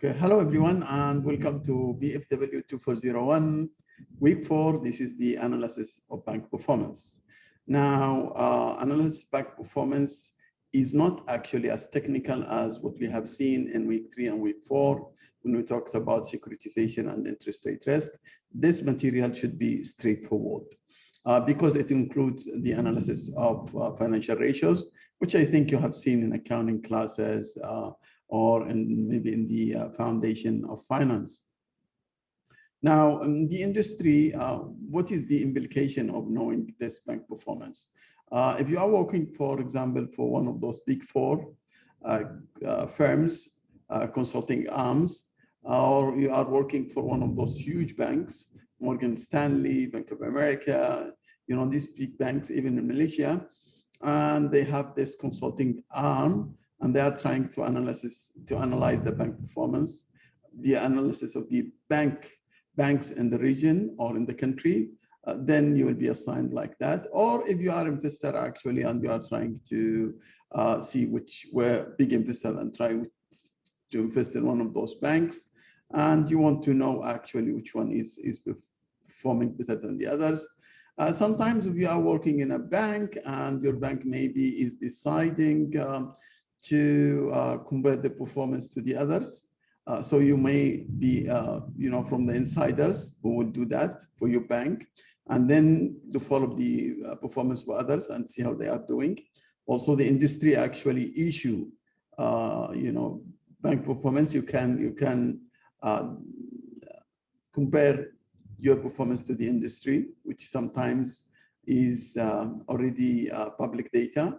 Okay, hello everyone, and welcome to BFW 2401, week 4. This is the analysis of bank performance. Now, analysis of bank performance is not actually as technical as what we have seen in week 3 and week 4 when we talked about securitization and interest rate risk. This material should be straightforward because it includes the analysis of financial ratios, which I think you have seen in accounting classes or maybe in the foundation of finance. Now, in the industry, what is the implication of knowing this bank performance? If you are working, for example, for one of those big 4 firms, consulting arms, or you are working for one of those huge banks, Morgan Stanley, Bank of America, you know, these big banks, even in Malaysia, and they have this consulting arm, and they are trying to analyze the bank performance, the analysis of the banks in the region or in the country, then you will be assigned like that. Or if you are an investor actually, and you are trying to see where big investor and try to invest in one of those banks, and you want to know actually which one is performing better than the others. Sometimes if you are working in a bank and your bank maybe is deciding to compare the performance to the others. So you may be, from the insiders who will do that for your bank, and then to follow the performance for others and see how they are doing. Also, the industry actually issue, bank performance. You can compare your performance to the industry, which sometimes is already public data.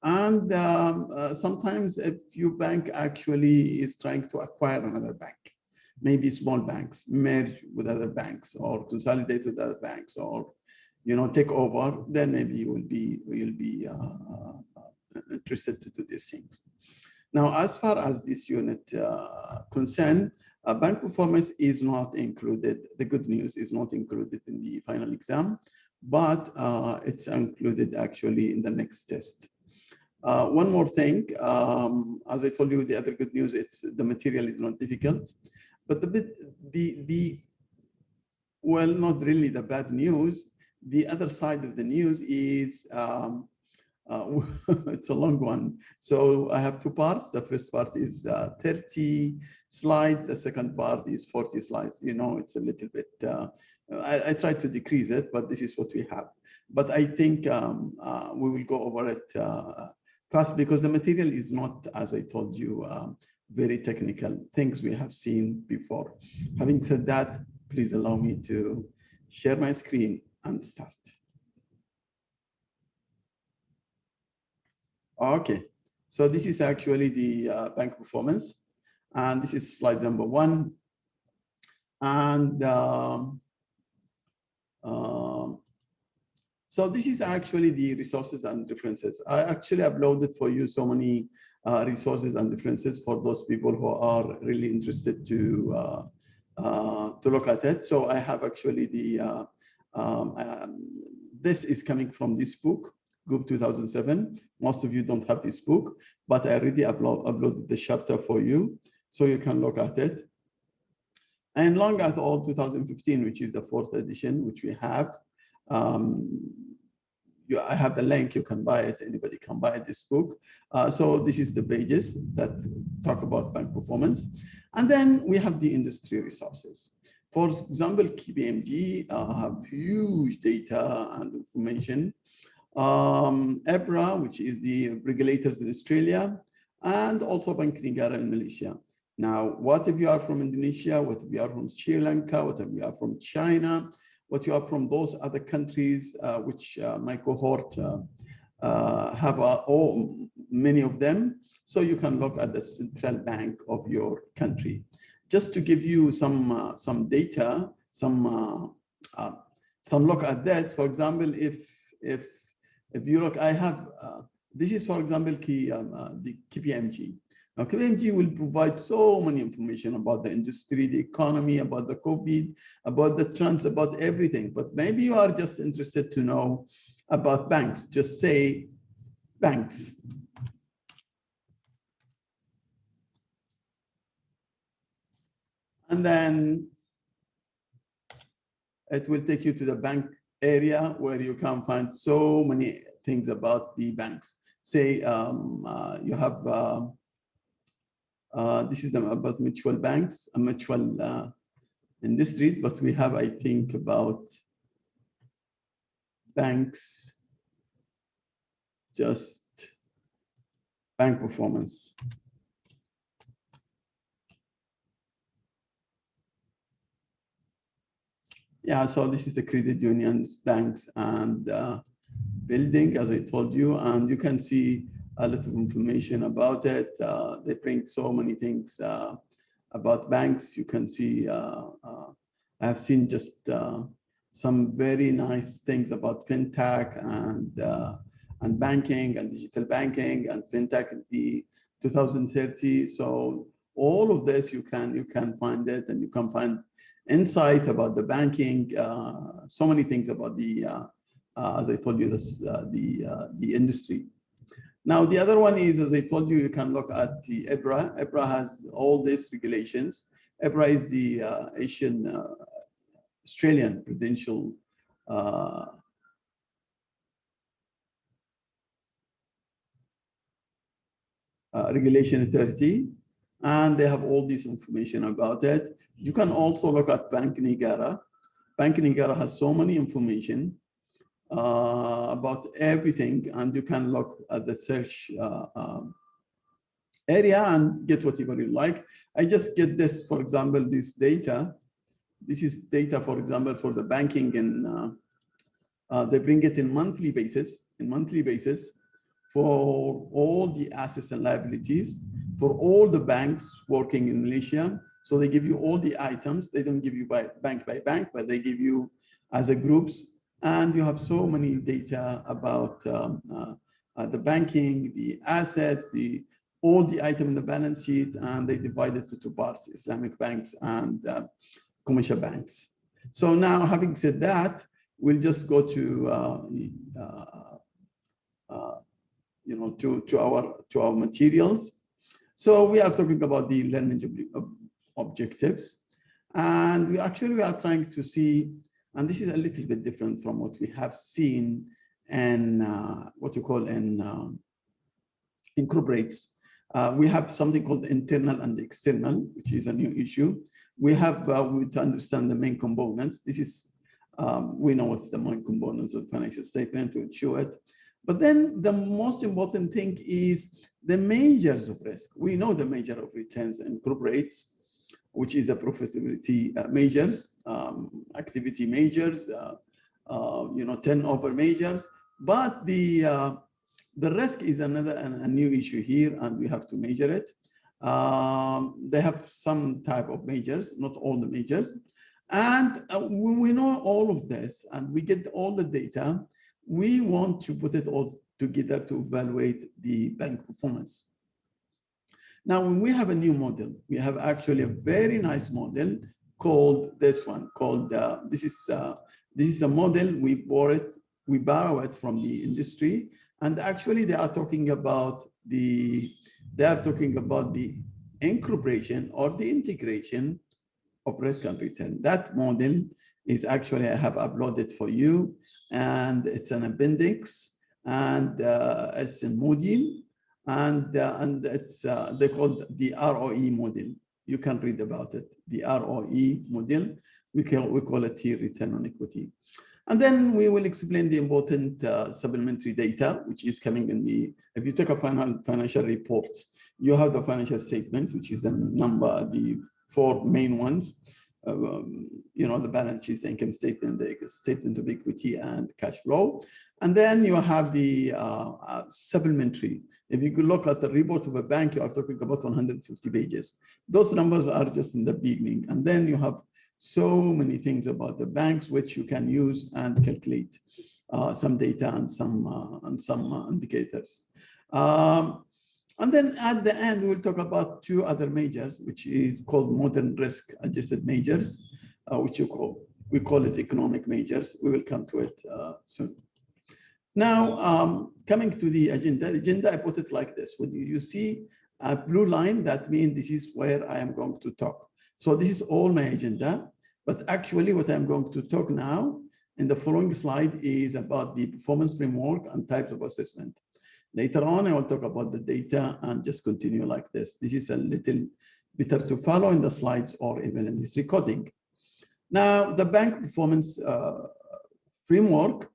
And sometimes if your bank actually is trying to acquire another bank, maybe small banks, merge with other banks or consolidate with other banks, or take over, then maybe you'll be interested to do these things. Now, as far as this unit concerned, bank performance is not included. The good news is not included in the final exam, but it's included actually in the next test. One more thing, as I told you, the other good news, the material is not difficult, but well, not really the bad news. The other side of the news is it's a long one. So I have 2 parts. The first part is 30 slides. The second part is 40 slides. It's a little bit, I try to decrease it, but this is what we have. But I think we will go over it fast because the material is not, as I told you, very technical things we have seen before. Having said that, please allow me to share my screen and start. Okay, so this is actually the bank performance, and this is slide number 1. And so this is actually the resources and references. I actually uploaded for you so many resources and references for those people who are really interested to look at it. So I have actually the, this is coming from this book, Group 2007. Most of you don't have this book, but I already uploaded the chapter for you, so you can look at it. And Long et al. 2015, which is the 4th edition, which we have. I have the link, you can buy it, anybody can buy this book. So this is the pages that talk about bank performance. And then we have the industry resources. For example, KPMG have huge data and information. EBRA, which is the regulators in Australia, and also Bank Negara in Malaysia. Now, what if you are from Indonesia? What if you are from Sri Lanka? What if you are from China? What you are from those other countries, which my cohort have many of them. So you can look at the central bank of your country. Just to give you some data, some look at this. For example, if you look, I have this is, for example, the KPMG. Now, KPMG will provide so many information about the industry, the economy, about the COVID, about the trends, about everything. But maybe you are just interested to know about banks. Just say banks. And then it will take you to the bank area where you can find so many things about the banks. Say you have, this is about mutual banks and mutual industries, but we have, I think, about banks, just bank performance. Yeah, so this is the credit unions, banks, and building, as I told you, and you can see a lot of information about it. They bring so many things about banks. You can see, I've seen just some very nice things about fintech and banking and digital banking and fintech in the 2030. So all of this you can find it, and you can find insight about the banking, so many things about the as I told you, this the industry. Now the other one is, as I told you, you can look at the EBRA. EBRA has all these regulations. EBRA is the Asian Australian Prudential Regulation Authority, and they have all this information about it. You can also look at Bank Niagara. Bank Niagara has so many information about everything, and you can look at the search area and get whatever you like. I just get this, for example, this data. This is data, for example, for the banking, and they bring it in monthly basis, for all the assets and liabilities, for all the banks working in Malaysia. So they give you all the items. They don't give you by bank, but they give you as a groups. And you have so many data about the banking, the assets, all the item in the balance sheet, and they divide it to two parts: Islamic banks and commercial banks. So now, having said that, we'll just go to to our materials. So we are talking about the learning objectives, and we are trying to see. And this is a little bit different from what we have seen in what you call in corporates. We have something called internal and external, which is a new issue. We have to understand the main components. This is, we know what's the main components of the financial statement, we'll show it. But then the most important thing is the measures of risk. We know the measure of returns in corporates, which is the profitability measures, activity measures, turnover measures. But the risk is a new issue here, and we have to measure it. They have some type of measures, not all the measures. And when we know all of this and we get all the data, we want to put it all together to evaluate the bank performance. Now, when we have a new model, we have actually a very nice model called this one, called, this is a model, we borrow it from the industry. And actually they are talking about the incorporation or the integration of risk and return. That model is actually, I have uploaded for you, and it's an appendix, and it's in Moodle, and it's they called the ROE model. You can read about it. The ROE model, we call it here return on equity. And then we will explain the important supplementary data, which is coming in the, if you take a financial report, you have the financial statements, which is the number, the four main ones. The balance sheet, the income statement, the statement of equity, and cash flow. And then you have the supplementary. If you could look at the report of a bank, you are talking about 150 pages. Those numbers are just in the beginning. And then you have so many things about the banks, which you can use and calculate some data and some indicators. And then at the end, we'll talk about two other measures, which is called modern risk adjusted measures, which we call it economic measures. We will come to it soon. Now, coming to the agenda, I put it like this. When you see a blue line, that means this is where I am going to talk. So this is all my agenda, but actually what I'm going to talk now in the following slide is about the performance framework and types of assessment. Later on, I will talk about the data and just continue like this. This is a little better to follow in the slides or even in this recording. Now, the bank performance framework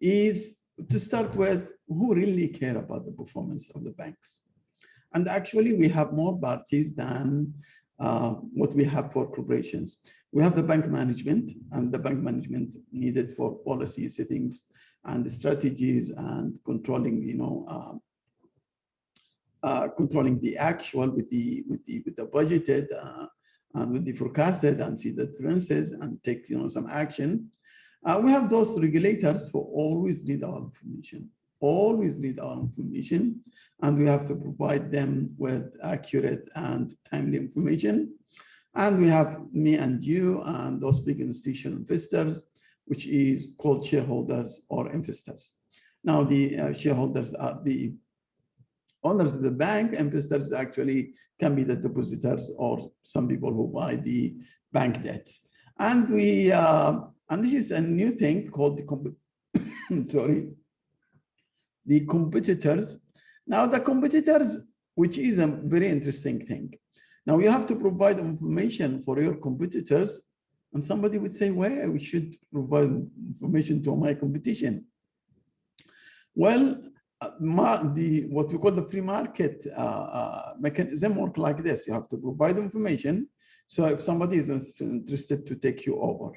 is to start with who really care about the performance of the banks. And actually, we have more parties than what we have for corporations. We have the bank management, and the bank management needed for policy settings and strategies and controlling, controlling the actual with the budgeted and with the forecasted, and see the differences and take some action. We have those regulators who always read our information, and we have to provide them with accurate and timely information. And we have me and you and those big institutional investors, which is called shareholders or investors. Now, the shareholders are the owners of the bank. Investors actually can be the depositors or some people who buy the bank debt. And we and this is a new thing called the the competitors. Now, the competitors, which is a very interesting thing. Now, you have to provide information for your competitors, and somebody would say, well, we should provide information to my competition. Well, what we call the free market mechanism work like this. You have to provide information. So if somebody is interested to take you over,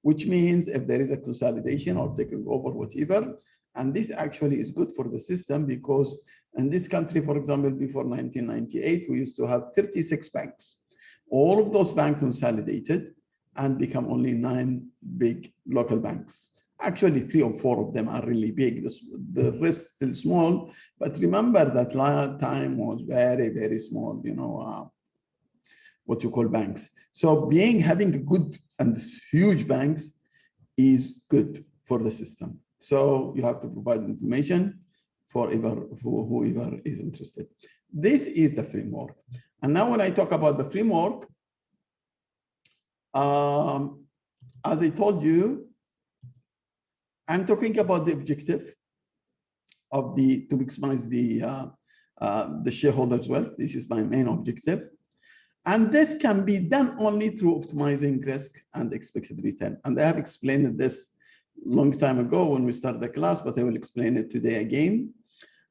which means if there is a consolidation or taking over whatever, and this actually is good for the system, because in this country, for example, before 1998, we used to have 36 banks. All of those banks consolidated and become only 9 big local banks. Actually, 3 or 4 of them are really big. The rest still small. But remember that last time was very, very small, what you call banks. So having good and huge banks is good for the system. So you have to provide information for whoever is interested. This is the framework. And now when I talk about the framework, as I told you, I'm talking about the objective of to maximize the shareholders' wealth. This is my main objective. And this can be done only through optimizing risk and expected return. And I have explained this long time ago when we started the class, but I will explain it today again.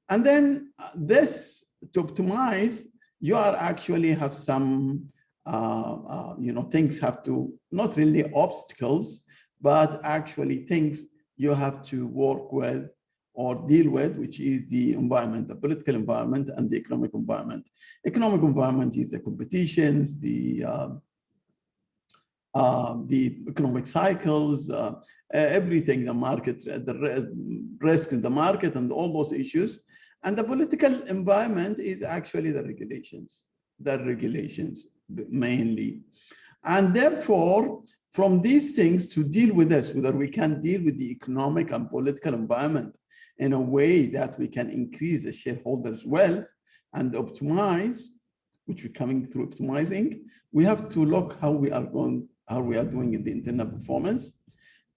And then this, to optimize, you are actually have some, things have to, not really obstacles, but actually things you have to work with or deal with, which is the environment, the political environment and the economic environment. Economic environment is the competitions, the economic cycles, everything, the market, the risk in the market and all those issues. And the political environment is actually the regulations mainly. And therefore, from these things to deal with this, whether we can deal with the economic and political environment in a way that we can increase the shareholders' wealth and optimize, which we're coming through optimizing, we have to look how we are doing in the internal performance.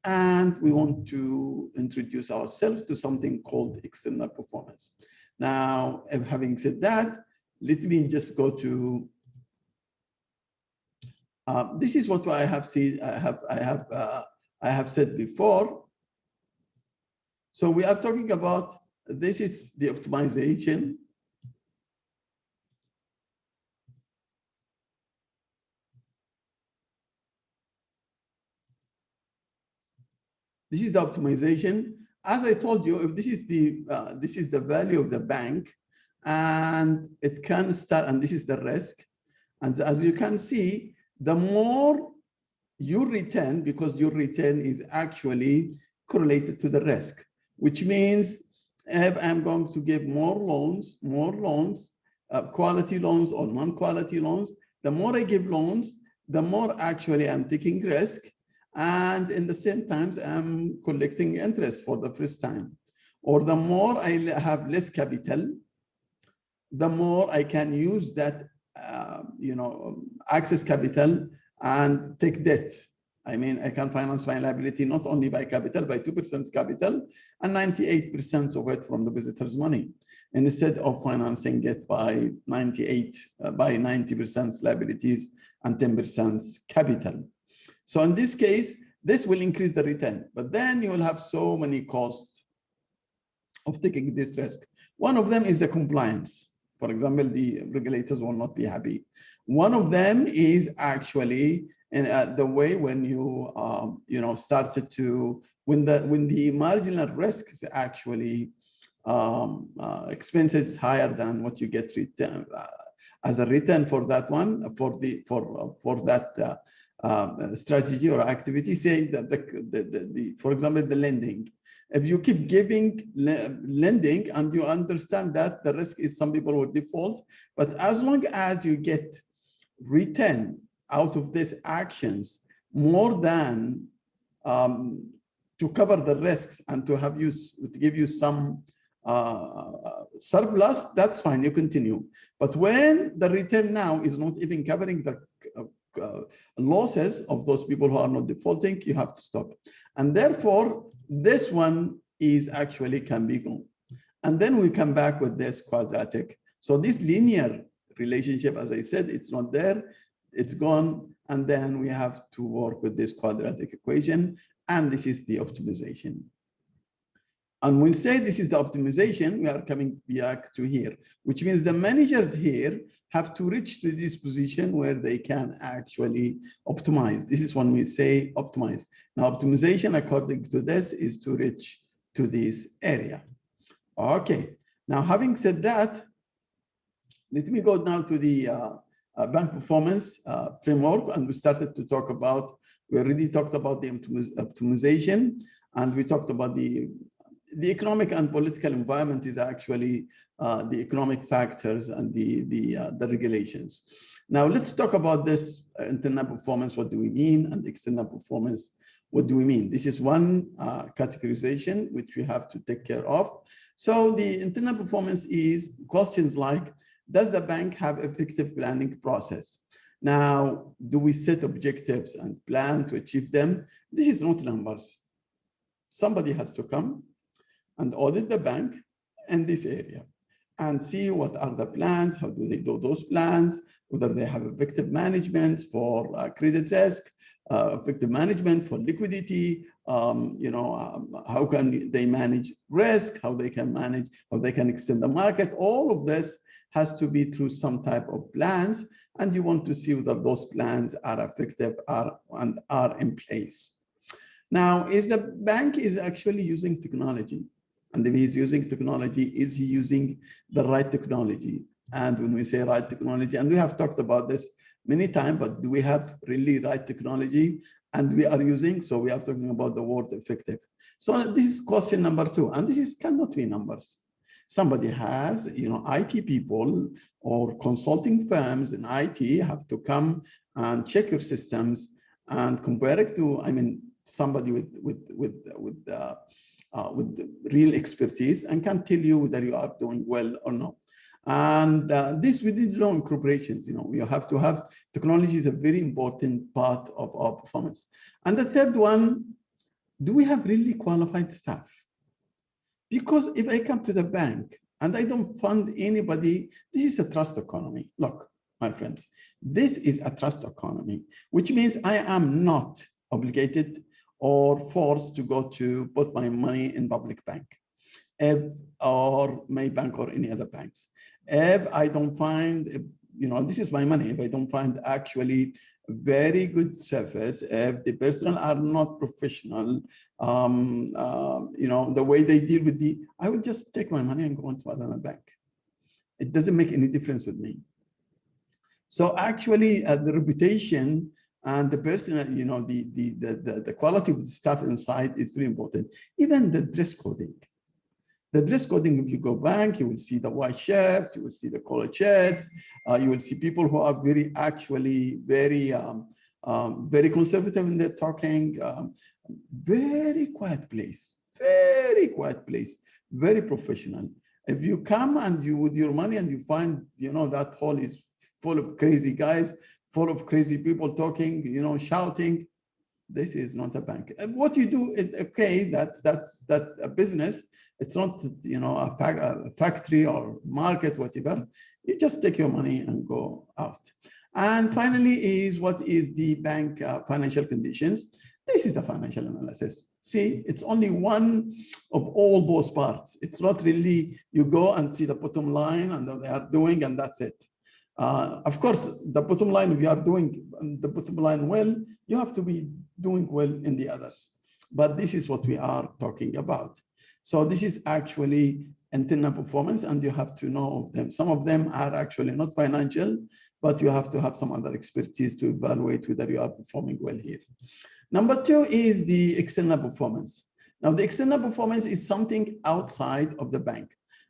And we want to introduce ourselves to something called external performance. Now, having said that, let me just go to this is what I have seen. I have said before. So we are talking about, this is the optimization. This is the optimization. As I told you, if this is the value of the bank, and it can start, and this is the risk. And as you can see, the more you return, because your return is actually correlated to the risk, which means if I'm going to give more loans, quality loans or non-quality loans, the more I give loans, the more actually I'm taking risk. And in the same times, I'm collecting interest for the first time. Or the more I have less capital, the more I can use that access capital and take debt. I mean, I can finance my liability not only by capital, by 2% capital and 98% of it from the visitor's money, instead of financing it by 90% liabilities and 10% capital. So in this case, this will increase the return, but then you will have so many costs of taking this risk. One of them is the compliance. For example, the regulators will not be happy. One of them is actually the way when you started to when the marginal risk is actually expenses higher than what you get return as a return for that one for that strategy or activity. Say that for example, the lending. If you keep giving lending and you understand that the risk is some people will default, but as long as you get return out of these actions more than to cover the risks and to give you some surplus, that's fine, you continue. But when the return now is not even covering the losses of those people who are not defaulting, you have to stop. And therefore, this one is actually can be gone. And then we come back with this quadratic. So this linear relationship, as I said, it's not there, it's gone. And then we have to work with this quadratic equation. And this is the optimization. And we'll say this is the optimization, we are coming back to here, which means the managers here have to reach to this position where they can actually optimize. This is when we say optimize. Now, optimization, according to this, is to reach to this area. Okay, now having said that, let me go now to the bank performance framework, and we started to talk about, we already talked about the optimization, and we talked about the economic and political environment is actually the economic factors and the regulations. Now let's talk about this internal performance. What do we mean? And external performance, what do we mean? This is one categorization which we have to take care of. So the internal performance is questions like, does the bank have effective planning process? Now, do we set objectives and plan to achieve them? This is not numbers. Somebody has to come and audit the bank in this area and see what are the plans, how do they do those plans, whether they have effective management for credit risk, effective management for liquidity, how can they manage risk, how they can extend the market. All of this has to be through some type of plans, and you want to see whether those plans are effective and are in place. Now, is the bank is actually using technology? And if he's using technology, is he using the right technology? And when we say right technology, and we have talked about this many times, but do we have really right technology? And we are using, so we are talking about the word effective. So this is question number 2, and this cannot be numbers. Somebody has, IT people or consulting firms in IT have to come and check your systems and compare it to, somebody with real expertise and can tell you whether you are doing well or not. And this we did long corporations. You have to have technology is a very important part of our performance. And the third one, do we have really qualified staff? Because if I come to the bank and I don't fund anybody, this is a trust economy. Look, my friends, this is a trust economy, which means I am not obligated or forced to go to put my money in public bank, or my bank or any other banks. If I don't find, this is my money, if I don't find actually very good service, if the personnel are not professional, the way they deal with I will just take my money and go into another bank. It doesn't make any difference with me. So actually the reputation and the personnel, the quality of the staff inside is very important. Even the dress coding. The dress coding, if you go bank, you will see the white shirts, you will see the collar shirts, you will see people who are very conservative in their talking, very quiet place, very professional. If you come and you with your money and you find, that hall is full of crazy guys, full of crazy people talking, shouting. This is not a bank. And what you do is, okay, that's a business. It's not, a factory or market, whatever. You just take your money and go out. And finally is what is the bank financial conditions. This is the financial analysis. See, it's only one of all those parts. It's not really, you go and see the bottom line and what they are doing, and that's it. Of course, the bottom line, if you are doing the bottom line well, you have to be doing well in the others. But this is what we are talking about. So this is actually internal performance, and you have to know them. Some of them are actually not financial, but you have to have some other expertise to evaluate whether you are performing well here. Number two is the external performance. Now, the external performance is something outside of the bank.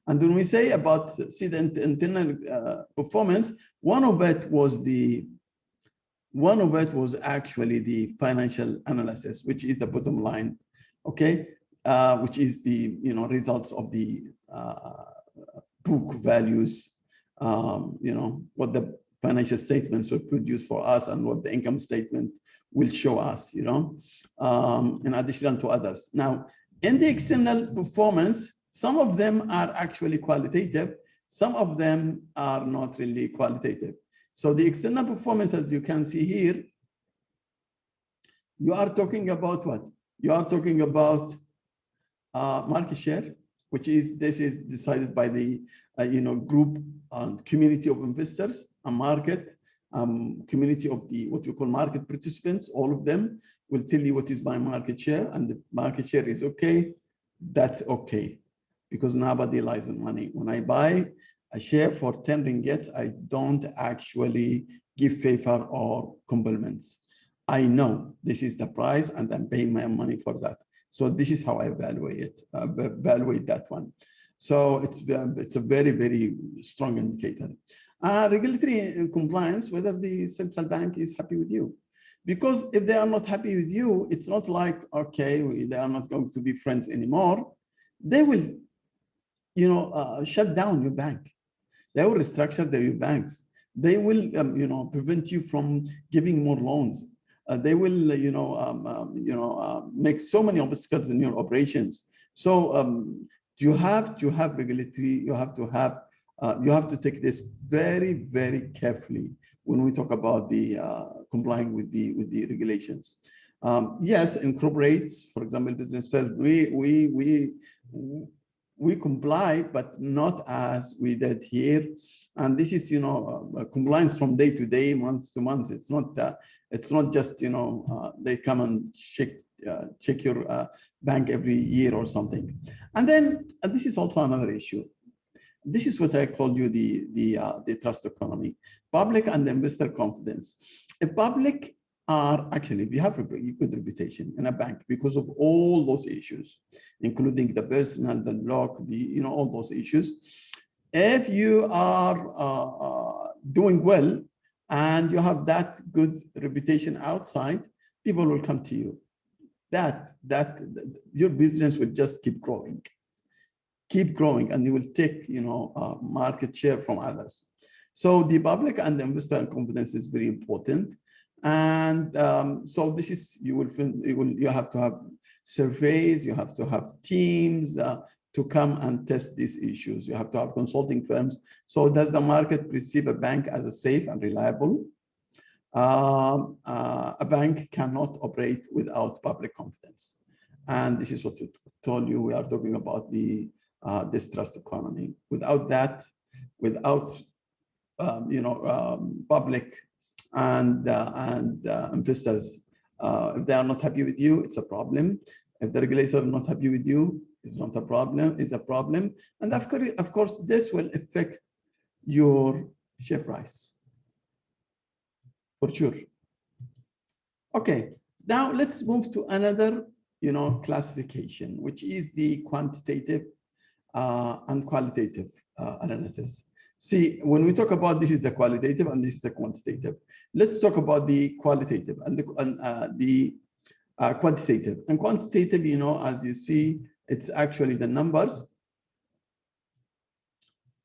And when we say about the internal performance, one of it was actually the financial analysis, which is the bottom line, okay, which is the results of the book values, what the financial statements will produce for us and what the income statement will show us, in addition to others. Now, in the external performance, some of them are actually qualitative, some of them are not really qualitative. So the external performance, as you can see here, you are talking about what? You are talking about market share, which is, this is decided by the group and community of investors, a market, community of the what we call market participants. All of them will tell you what is my market share, and the market share is okay. That's okay, because nobody lies on money. When I buy a share for 10 ringgits, I don't actually give favor or compliments. I know this is the price and I'm paying my money for that. So this is how I evaluate that one. So it's a very, very strong indicator. Regulatory compliance, whether the central bank is happy with you. Because if they are not happy with you, it's not like, okay, they are not going to be friends anymore. They will, shut down your bank. They will restructure their banks. They will, prevent you from giving more loans. They will, make so many obstacles in your operations. So you have to have regulatory. You have to take this very, very carefully when we talk about the complying with the regulations. Yes, in corporates, for example, business firms, we comply, but not as we did here. And this is, compliance from day to day, month to month. It's not just, they come and check your bank every year or something. And then this is also another issue. This is what I called you the trust economy, public and investor confidence. A public are actually, we have a good reputation in a bank because of all those issues, including the personal, the lock, all those issues. If you are doing well and you have that good reputation outside, people will come to you. That your business will just keep growing, and you will take market share from others. So the public and the investor confidence is very important. And so this is, you have to have surveys, you have to have teams to come and test these issues. You have to have consulting firms. So does the market perceive a bank as a safe and reliable? A bank cannot operate without public confidence. And this is what we told you. We are talking about the this trust economy. Without that, without public and investors, if they are not happy with you, it's a problem. If the regulators are not happy with you, it's not a problem, it's a problem. And of course, this will affect your share price, for sure. Okay, now let's move to another, classification, which is the quantitative and qualitative analysis. See, when we talk about this is the qualitative and this is the quantitative. Let's talk about the qualitative and the quantitative. And quantitative, as you see, it's actually the numbers.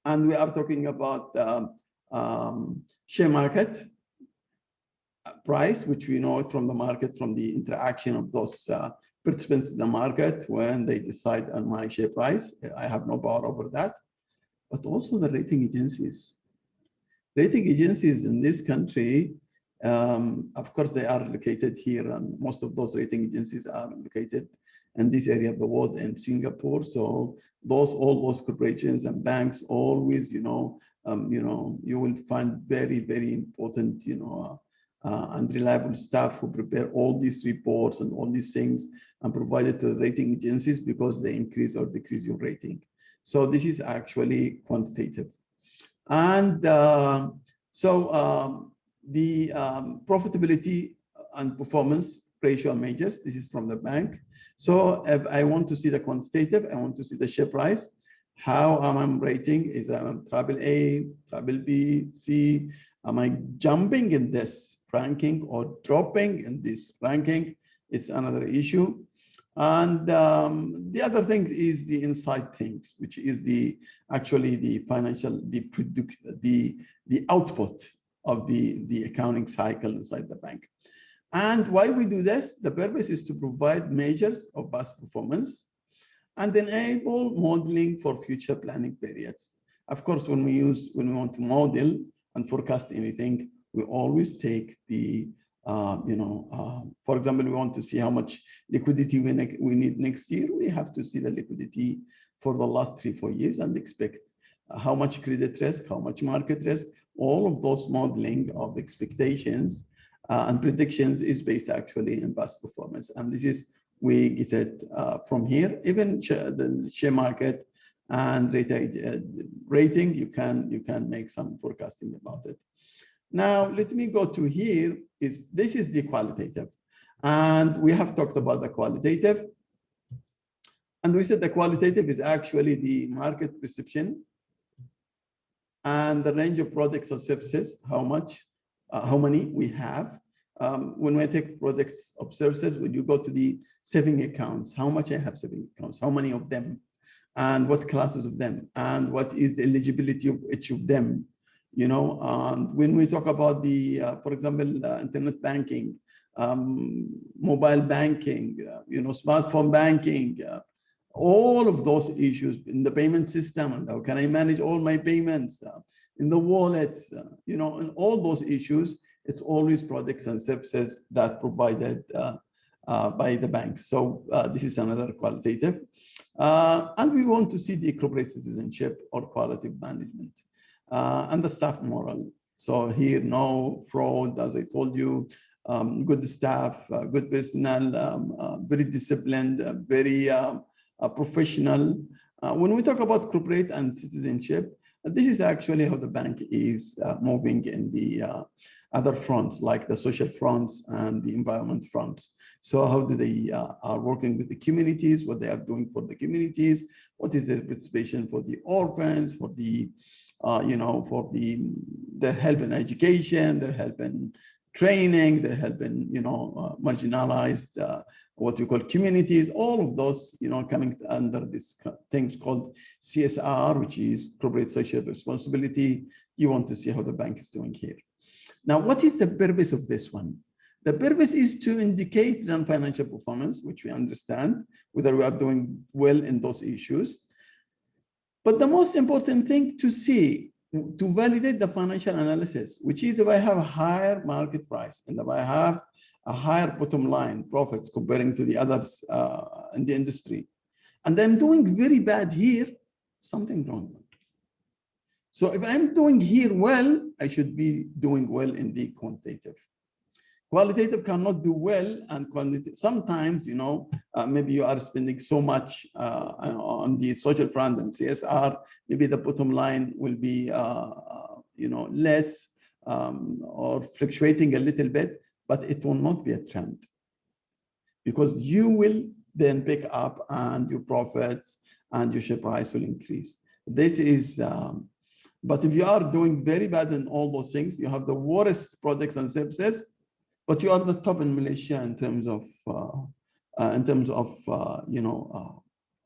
And we are talking about share market price, which we know it from the market, from the interaction of those participants in the market when they decide on my share price. I have no power over that. But also the rating agencies. Rating agencies in this country, of course, they are located here, and most of those rating agencies are located in this area of the world in Singapore. So all those corporations and banks always, you will find very, very important, and reliable staff who prepare all these reports and all these things and provide it to the rating agencies because they increase or decrease your rating. So this is actually quantitative. And the profitability and performance ratio measures, this is from the bank. So if I want to see the quantitative, I want to see the share price. How am I rating? Is I AAA, BBB, C? Am I jumping in this ranking or dropping in this ranking? It's another issue. And the other thing is the inside things, which is actually the financial, the output of the accounting cycle inside the bank. And why we do this? The purpose is to provide measures of past performance and enable modeling for future planning periods. Of course, when we want to model and forecast anything, we always take the for example, we want to see how much liquidity we need next year. We have to see the liquidity for the last 3-4 years and expect how much credit risk, how much market risk. All of those modeling of expectations and predictions is based actually in past performance. And this is, we get it from here. Even the share market and rating, you can make some forecasting about it. Now, let me go to here. This is the qualitative. And we have talked about the qualitative. And we said the qualitative is actually the market perception and the range of products or services, how many we have. When we take products or services, when you go to the saving accounts, how much I have saving accounts, how many of them, and what classes of them, and what is the eligibility of each of them. When we talk about the, for example, internet banking, mobile banking, smartphone banking, all of those issues in the payment system, and how can I manage all my payments in the wallets, and all those issues, it's always products and services that provided by the banks. So this is another qualitative. And we want to see the corporate citizenship or quality management. And the staff moral. So here, no fraud, as I told you, good staff, good personnel, very disciplined, very professional. When we talk about corporate and citizenship, this is actually how the bank is moving in the other fronts, like the social fronts and the environment fronts. So how do they are working with the communities, what they are doing for the communities, what is their participation for the orphans, for the their help in education, their help in training, their help in, marginalized, what we call communities, all of those, coming under this thing called CSR, which is corporate social responsibility. You want to see how the bank is doing here. Now, what is the purpose of this one? The purpose is to indicate non-financial performance, which we understand, whether we are doing well in those issues. But the most important thing to see, to validate the financial analysis, which is if I have a higher market price and if I have a higher bottom line profits comparing to the others in the industry, and I'm doing very bad here, something wrong. So if I'm doing here well, I should be doing well in the quantitative. Qualitative cannot do well, and quantitative sometimes, maybe you are spending so much on the social front and CSR, maybe the bottom line will be, less or fluctuating a little bit, but it will not be a trend because you will then pick up and your profits and your share price will increase. This is, but if you are doing very bad in all those things, you have the worst products and services, but you are the top in Malaysia in terms of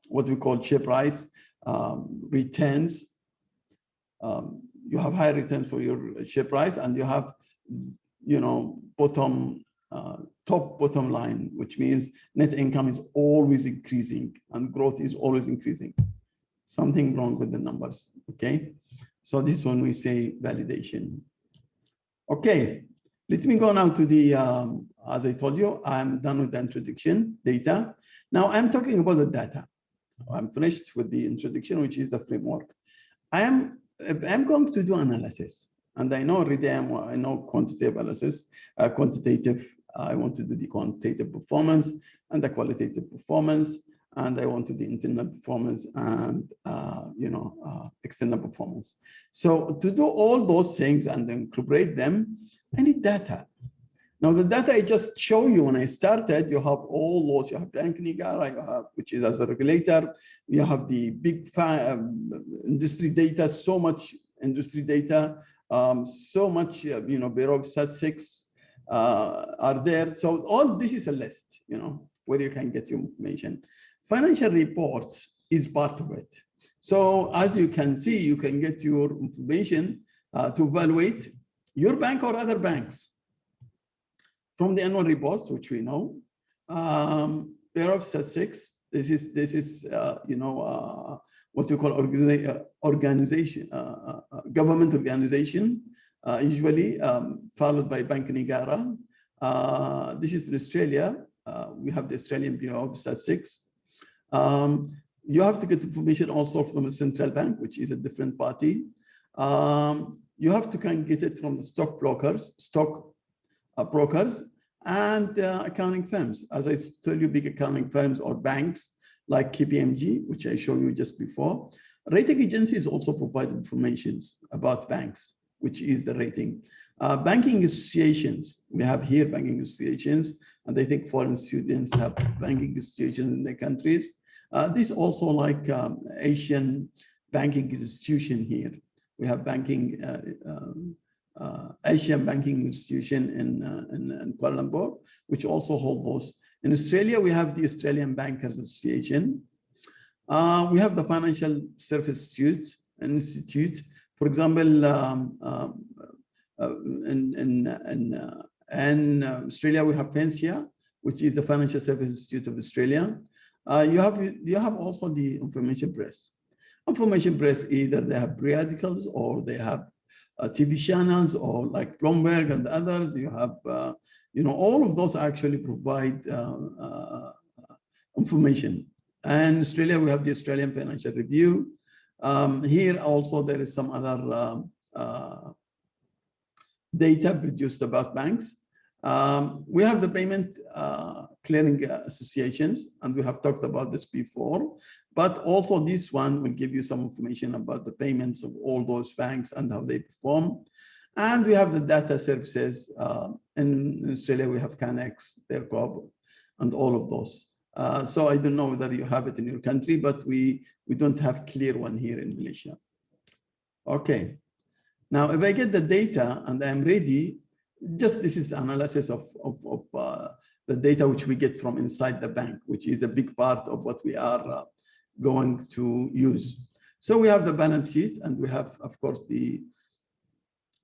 what we call share price, returns, you have high returns for your share price, and you have, top bottom line, which means net income is always increasing and growth is always increasing. Something wrong with the numbers, okay? So this one we say validation. Okay, let me go now to the, as I told you, I'm done with the introduction, data. Now I'm talking about the data. I'm finished with the introduction, which is the framework. I'm going to do analysis. And I know already I know quantitative analysis, quantitative. I want to do the quantitative performance and the qualitative performance, and I want to do the internal performance and external performance. So to do all those things and incorporate them, I need data. Now the data I just show you when I started, you have all those. You have Bank Niagara, you have, which is as a regulator. You have the big industry data, so much industry data. So much, Bureau of Statistics are there. So all this is a list, where you can get your information. Financial reports is part of it. So as you can see, you can get your information to evaluate your bank or other banks from the annual reports, which we know. Bureau of Statistics. This is what you call organization, government organization, usually followed by Bank Niagara. This is in Australia. We have the Australian Bureau of Statistics. You have to get information also from the central bank, which is a different party. You have to get it from the stock brokers, and accounting firms. As I told you, big accounting firms or banks like KPMG, which I showed you just before. Rating agencies also provide information about banks, which is the rating. Banking associations, we have here banking associations, and I think foreign students have banking associations in their countries. This also like Asian banking institution here. We have banking, Asian banking institution in Kuala Lumpur, which also hold those. In Australia, we have the Australian Bankers Association. We have the Financial Service Institute. For example, in Australia, we have FINSIA, which is the Financial Service Institute of Australia. You have also the information press. Information press, either they have periodicals or they have TV channels, or like Bloomberg and others. You have, all of those actually provide information. And in Australia, we have the Australian Financial Review. Here also, there is some other data produced about banks. We have the payment clearing associations, and we have talked about this before, but also this one will give you some information about the payments of all those banks and how they perform. And we have the data services. In Australia, we have Canex, Percop, and all of those. So I don't know whether you have it in your country, but we don't have clear one here in Malaysia. Okay. Now, if I get the data and I'm ready, just this is analysis of the data which we get from inside the bank, which is a big part of what we are going to use. So we have the balance sheet, and we have, of course, the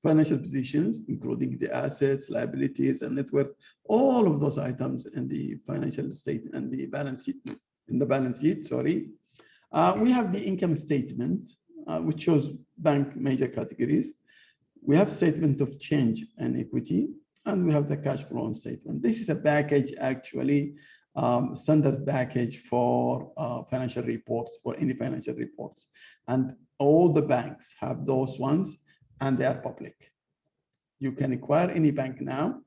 financial positions, including the assets, liabilities, and net worth, all of those items in the financial state and the balance sheet, sorry. We have the income statement, which shows bank major categories. We have statement of change and equity, and we have the cash flow statement. This is a package, actually, standard package for financial reports, for any financial reports. And all the banks have those ones, and they are public. You can acquire any bank now.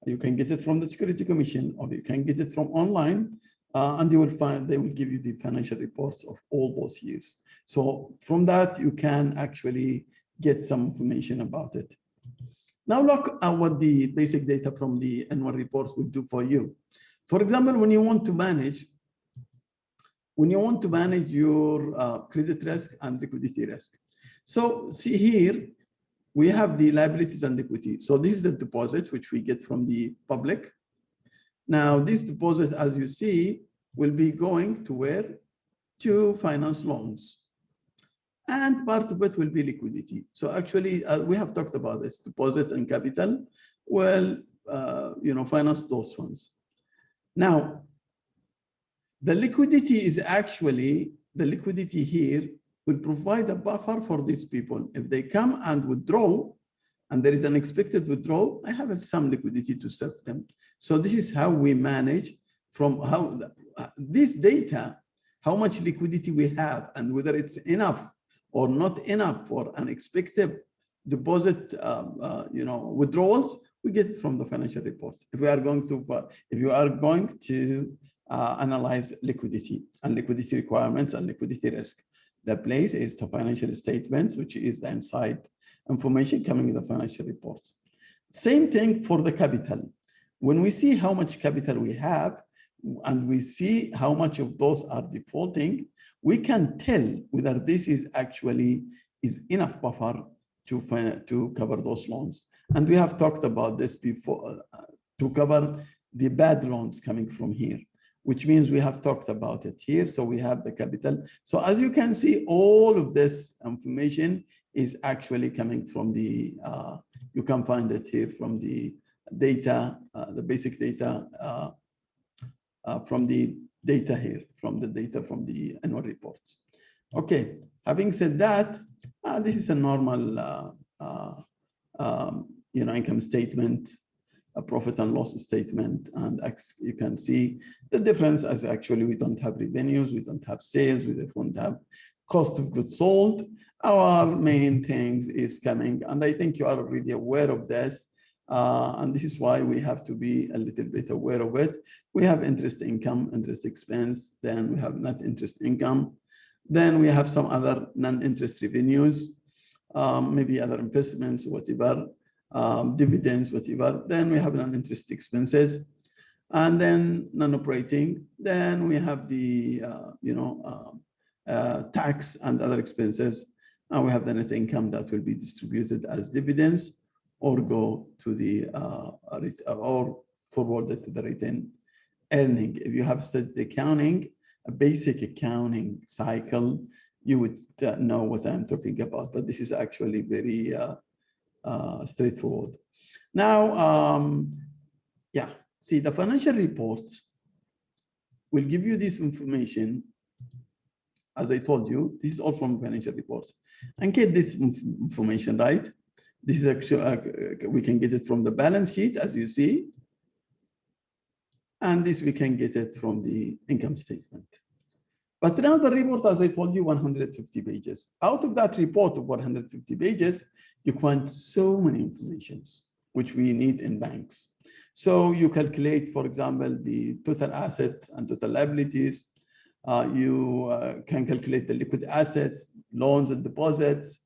You can get it from the Security Commission, or you can get it from online, and you will find they will give you the financial reports of all those years. So from that, you can actually get some information about it. Now look at what the basic data from the annual reports will do for you. For example, when you want to manage your credit risk and liquidity risk. So see here, we have the liabilities and equity. So this is the deposits which we get from the public. Now this deposit, as you see, will be going to where? To finance loans. and part of it will be liquidity. So actually, we have talked about this, deposit and capital. Well, finance those ones. Now, the liquidity is actually, the liquidity here will provide a buffer for these people. If they come and withdraw, and there is an expected withdrawal, I have some liquidity to serve them. So this is how we manage from how this data, how much liquidity we have, and whether it's enough or not enough for unexpected deposit, withdrawals, we get it from the financial reports. If we are going to, analyze liquidity and liquidity requirements and liquidity risk, the place is the financial statements, which is the inside information coming in the financial reports. Same thing for the capital. When we see how much capital we have, and we see how much of those are defaulting, we can tell whether this is actually enough buffer to cover those loans. And we have talked about this before, to cover the bad loans coming from here, which means we have talked about it here. So we have the capital. So as you can see, all of this information is actually coming from the, you can find it here from the data, the basic data, from the data here, from the annual reports. Okay, having said that, this is a normal, income statement, a profit and loss statement, and you can see the difference as actually we don't have revenues, we don't have sales, we don't have cost of goods sold. Our main things is coming, and I think you are already aware of this, and this is why we have to be a little bit aware of it. We have interest income, interest expense, then we have net interest income, then we have some other non-interest revenues, maybe other investments, whatever, dividends, whatever. Then we have non-interest expenses, and then non-operating. Then we have the tax and other expenses, and we have the net income that will be distributed as dividends or go to the or forwarded to the retained earning. If you have studied accounting, a basic accounting cycle, you would know what I'm talking about, but this is actually very straightforward. Now, see, the financial reports will give you this information. As I told you, this is all from financial reports. And get this information, right? This is actually, we can get it from the balance sheet, as you see. And this we can get it from the income statement. But now the report, as I told you, 150 pages. Out of that report of 150 pages, you find so many informations, which we need in banks. So you calculate, for example, the total asset and total liabilities. You can calculate the liquid assets, loans and deposits.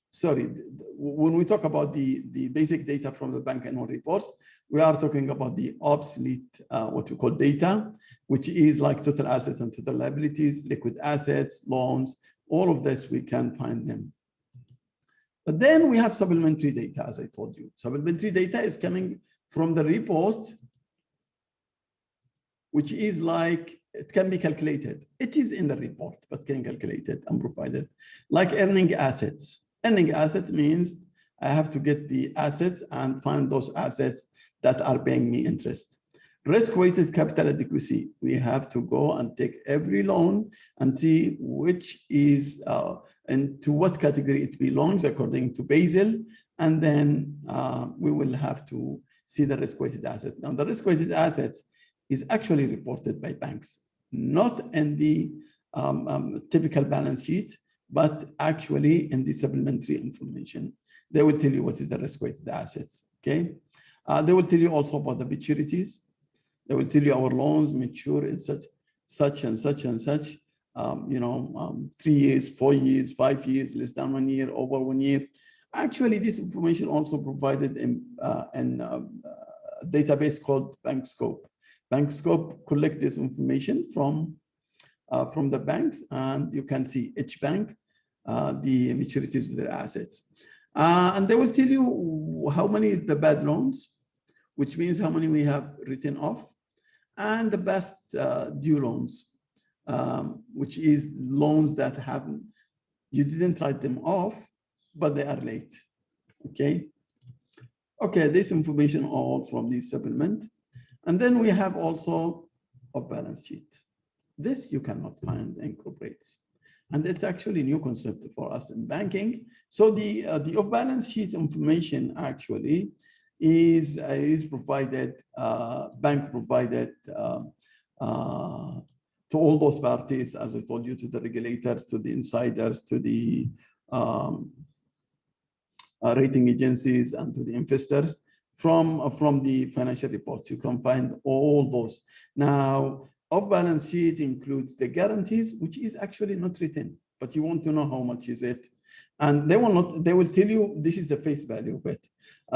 Sorry, when we talk about the basic data from the bank annual reports, we are talking about the obsolete, what we call data, which is like total assets and total liabilities, liquid assets, loans, all of this, we can find them. But then we have supplementary data, as I told you. Supplementary data is coming from the report, which is like, it can be calculated. It is in the report, but can calculate it and provide it. Like earning assets. Earning assets means I have to get the assets and find those assets that are paying me interest. Risk-weighted capital adequacy. We have to go and take every loan and see which is, and to what category it belongs according to Basel. And then we will have to see the risk-weighted assets. Now, the risk-weighted assets is actually reported by banks, not in the typical balance sheet, but actually in the supplementary information. They will tell you what is the risk-weighted assets, okay? They will tell you also about the maturities. They will tell you our loans mature in such and such, 3 years, 4 years, 5 years, less than 1 year, over 1 year. Actually, this information also provided in a database called BankScope. BankScope collect this information from the banks, and you can see each bank, the maturities of their assets. And they will tell you how many the bad loans, which means how many we have written off, and the best due loans, which is loans that haven't, you didn't write them off, but they are late, okay? Okay, this information all from the supplement. And then we have also a balance sheet. This you cannot find in corporates. And it's actually a new concept for us in banking. So the off-balance sheet information actually is provided, bank provided to all those parties, as I told you, to the regulators, to the insiders, to the rating agencies, and to the investors from the financial reports. You can find all those. Now, off-balance sheet includes the guarantees, which is actually not written, but you want to know how much is it. And they will tell you, this is the face value of it.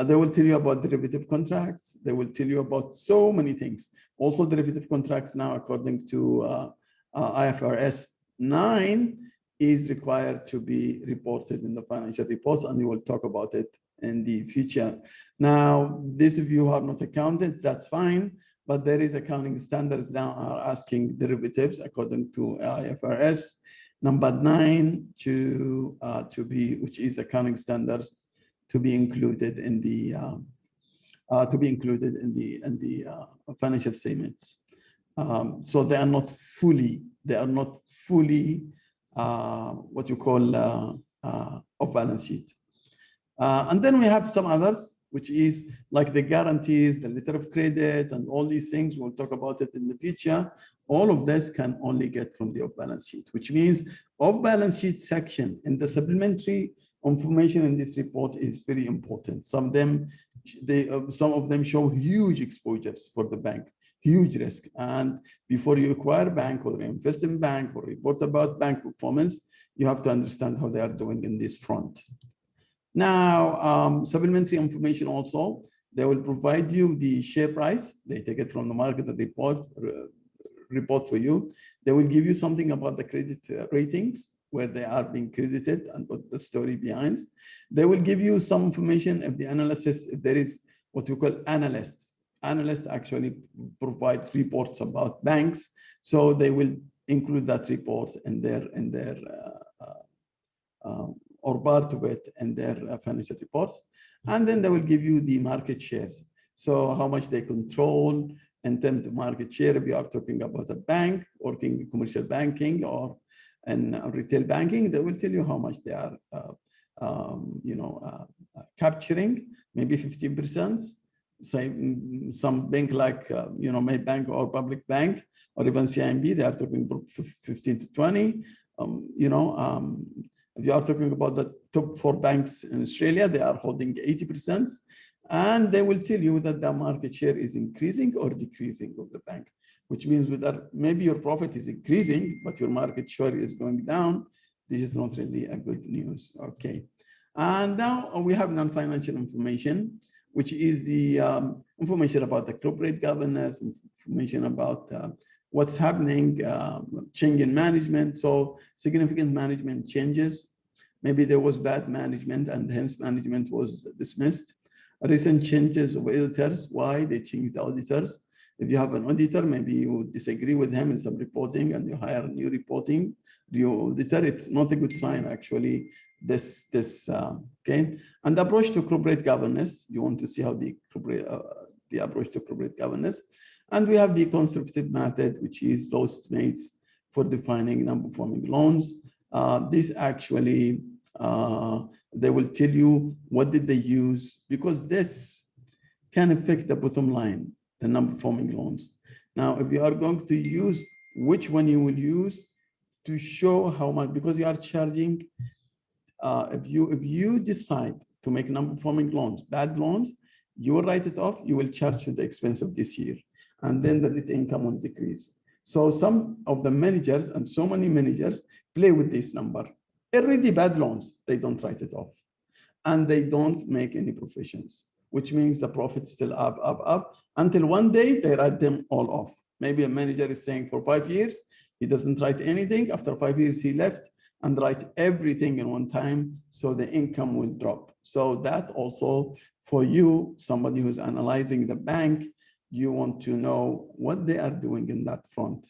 They will tell you about derivative contracts. They will tell you about so many things. Also derivative contracts now, according to IFRS 9, is required to be reported in the financial reports, and we will talk about it in the future. Now, this, if you are not accountant, that's fine, but there is accounting standards now are asking derivatives according to IFRS number 9 to be, which is accounting standards, to be included in the financial statements. So they are not fully what you call off balance sheet. And then we have some others, which is like the guarantees, the letter of credit, and all these things. We'll talk about it in the future. All of this can only get from the off balance sheet, which means off balance sheet section in the supplementary information in this report is very important. Some of them show huge exposures for the bank, huge risk. And before you acquire a bank or invest in bank or report about bank performance, you have to understand how they are doing in this front. Now, supplementary information also, they will provide you the share price. They take it from the market report for you. They will give you something about the credit ratings, where they are being credited and what the story behind. They will give you some information of the analysis, if there is what we call analysts. Analysts actually provide reports about banks, so they will include that report in their or part of it in their financial reports. And then they will give you the market shares. So how much they control in terms of market share, if you are talking about a bank, working commercial banking or in retail banking, they will tell you how much they are capturing, maybe 15%. Say some bank like Maybank or Public Bank or even CIMB, they are talking about 15 to 20. If you are talking about the top 4 banks in Australia, they are holding 80%, and they will tell you that the market share is increasing or decreasing of the bank, which means whether maybe your profit is increasing, but your market share is going down. This is not really a good news. Okay. And now we have non-financial information, which is the information about the corporate governance, information about what's happening, change in management. So significant management changes. Maybe there was bad management and hence management was dismissed. Recent changes of auditors, why they changed the auditors. If you have an auditor, maybe you disagree with him in some reporting and you hire a new auditor, it's not a good sign actually. Okay. And the approach to corporate governance, you want to see how the approach to corporate governance. And we have the conservative method, which is low estimates for defining non-performing loans. This actually, they will tell you what did they use, because this can affect the bottom line, the non-performing loans. Now, if you are going to use, which one you will use to show how much, because you are charging, if you decide to make non-performing loans, bad loans, you will write it off, you will charge to the expense of this year, and then the net income will decrease. So some of the managers, and so many managers, play with this number. Already bad loans, they don't write it off. And they don't make any provisions, which means the profit's still up, until one day they write them all off. Maybe a manager is saying for 5 years, he doesn't write anything. After 5 years, he left and write everything in one time, so the income will drop. So that also, for you, somebody who's analyzing the bank, you want to know what they are doing in that front.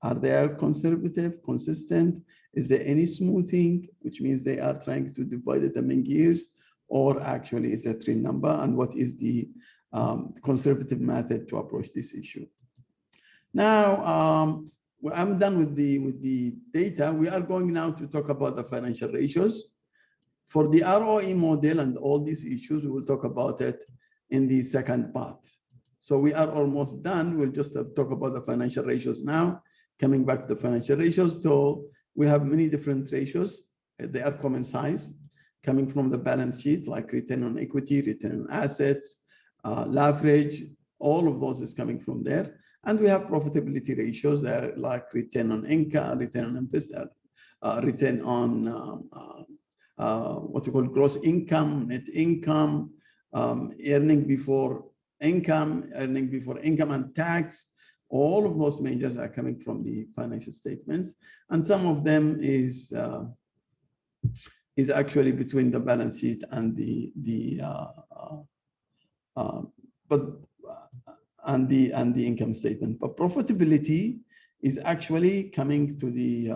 Are they conservative, consistent? Is there any smoothing, which means they are trying to divide it among years, or actually is it a real number? And what is the conservative method to approach this issue? Now, I'm done with the data. We are going now to talk about the financial ratios. For the ROE model and all these issues, we will talk about it in the second part. So we are almost done. We'll just talk about the financial ratios now. Coming back to the financial ratios, so we have many different ratios. They are common size, coming from the balance sheet, like return on equity, return on assets, leverage, all of those is coming from there. And we have profitability ratios like return on income, return on investor, return on what we call gross income, net income, earning before income, and tax. All of those measures are coming from the financial statements, and some of them is actually between the balance sheet and the income statement. But profitability is actually coming to the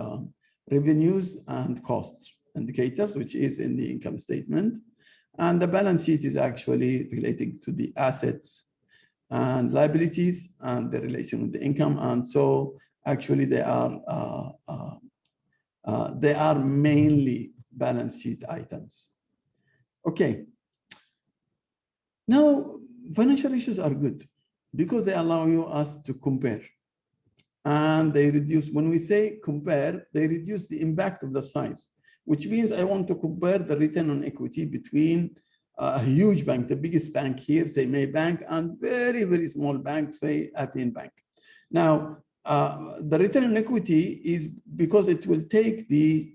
revenues and costs indicators, which is in the income statement, and the balance sheet is actually relating to the assets and liabilities and the relation with the income. And so actually they are mainly balance sheet items. Okay. Now, financial ratios are good because they allow us to compare. And they reduce, when we say compare, they reduce the impact of the size, which means I want to compare the return on equity between a huge bank, the biggest bank here, say Maybank, and very, very small bank, say Affin Bank. Now, the return on equity is because it will take the